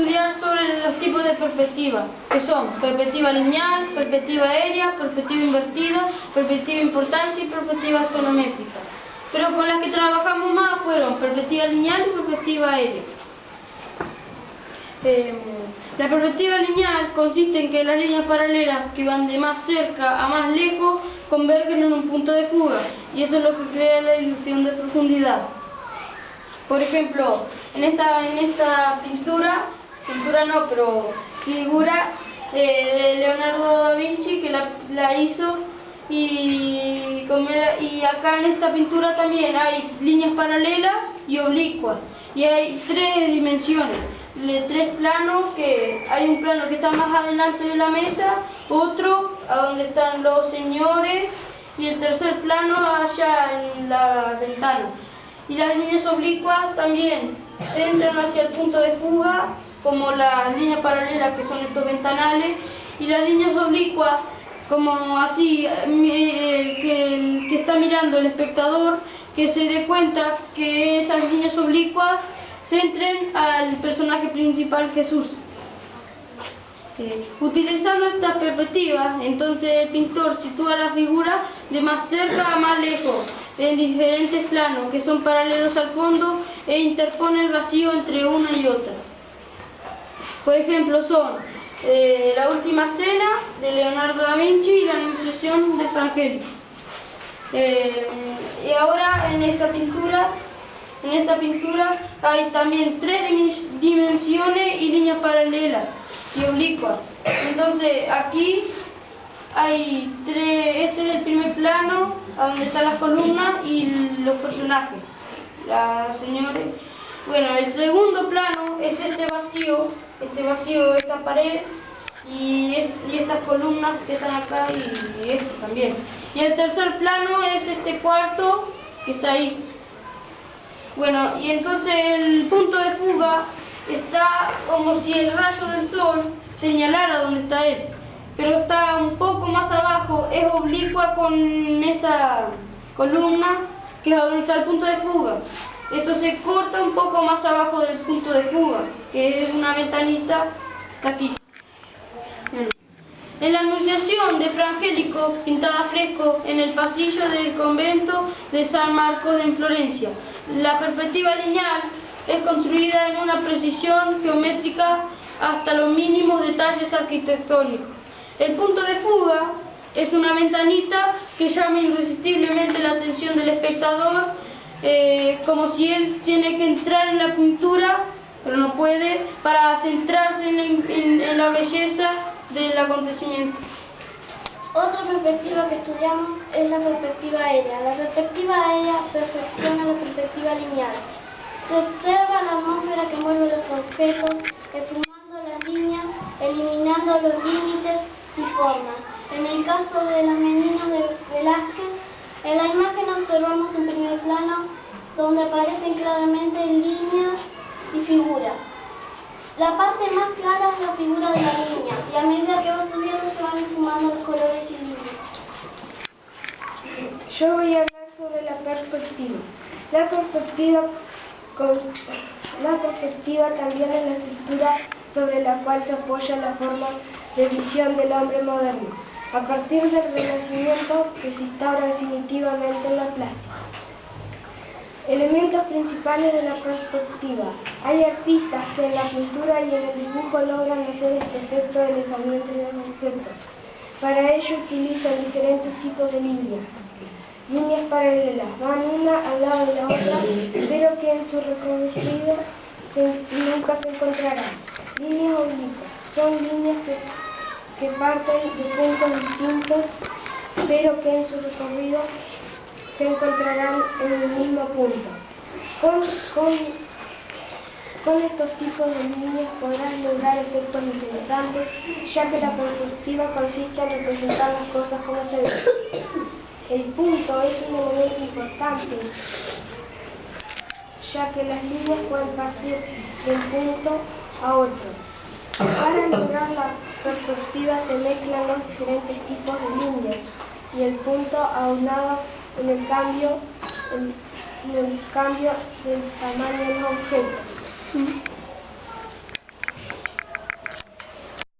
Estudiar sobre los tipos de perspectiva, que son perspectiva lineal, perspectiva aérea, perspectiva invertida, perspectiva de importancia y perspectiva sonométrica. Pero con las que trabajamos más fueron perspectiva lineal y perspectiva aérea. La perspectiva lineal consiste en que las líneas paralelas que van de más cerca a más lejos convergen en un punto de fuga, y eso es lo que crea la ilusión de profundidad. Por ejemplo, en esta figura de Leonardo da Vinci, que la hizo, y acá en esta pintura también hay líneas paralelas y oblicuas, y hay tres dimensiones, tres planos, que hay un plano que está más adelante de la mesa, otro a donde están los señores, y el tercer plano allá en la ventana. Y las líneas oblicuas también se entran hacia el punto de fuga, como las líneas paralelas, que son estos ventanales, y las líneas oblicuas, como así, que está mirando el espectador, que se dé cuenta que esas líneas oblicuas centren al personaje principal, Jesús. Utilizando estas perspectivas, entonces el pintor sitúa la figura de más cerca a más lejos, en diferentes planos que son paralelos al fondo, e interpone el vacío entre una y otra. Por ejemplo, son La Última Cena de Leonardo da Vinci y La Anunciación de Frangélico. Y ahora en esta pintura hay también tres dimensiones y líneas paralelas y oblicuas. Entonces aquí hay este es el primer plano, a donde están las columnas y los personajes, las señores. Bueno, el segundo plano es este vacío, esta pared y estas columnas que están acá y esto también. Y el tercer plano es este cuarto que está ahí. Bueno, y entonces el punto de fuga está como si el rayo del sol señalara dónde está él, pero está un poco más abajo, es oblicua con esta columna, que es donde está el punto de fuga. Esto se corta un poco más abajo del punto de fuga, que es una ventanita que está aquí. En la Anunciación de Frangélico, pintada a fresco en el pasillo del convento de San Marcos en Florencia, la perspectiva lineal es construida en una precisión geométrica hasta los mínimos detalles arquitectónicos. El punto de fuga es una ventanita que llama irresistiblemente la atención del espectador, como si él tiene que entrar en la pintura, pero no puede, para centrarse en la belleza del acontecimiento. Otra perspectiva que estudiamos es la perspectiva aérea. La perspectiva aérea perfecciona la perspectiva lineal. Se observa la atmósfera que envuelve los objetos, esfumando las líneas, eliminando los límites y formas. En el caso de las meninas de Velázquez, en la imagen observamos un primer plano donde aparecen claramente líneas y figuras. La parte más clara es la figura de la niña, y a medida que va subiendo se van esfumando los colores y líneas. Yo voy a hablar sobre la perspectiva. La perspectiva también es la estructura sobre la cual se apoya la forma de visión del hombre moderno, a partir del Renacimiento, que se instaura definitivamente en la plástica. Elementos principales de la perspectiva. Hay artistas que en la pintura y en el dibujo logran hacer este efecto de alejamiento de los objetos. Para ello utilizan diferentes tipos de líneas. Líneas paralelas van una al lado de la otra, pero que en su recorrido nunca se encontrarán. Líneas oblicuas son líneas que parten de puntos distintos, pero que en su recorrido se encontrarán en el mismo punto. Con estos tipos de líneas podrás lograr efectos interesantes, ya que la perspectiva consiste en representar las cosas como se ven. El punto es un elemento importante, ya que las líneas pueden partir de un punto a otro. Para lograr la perspectiva se mezclan los diferentes tipos de líneas y el punto aunado en el cambio del tamaño de los objetos.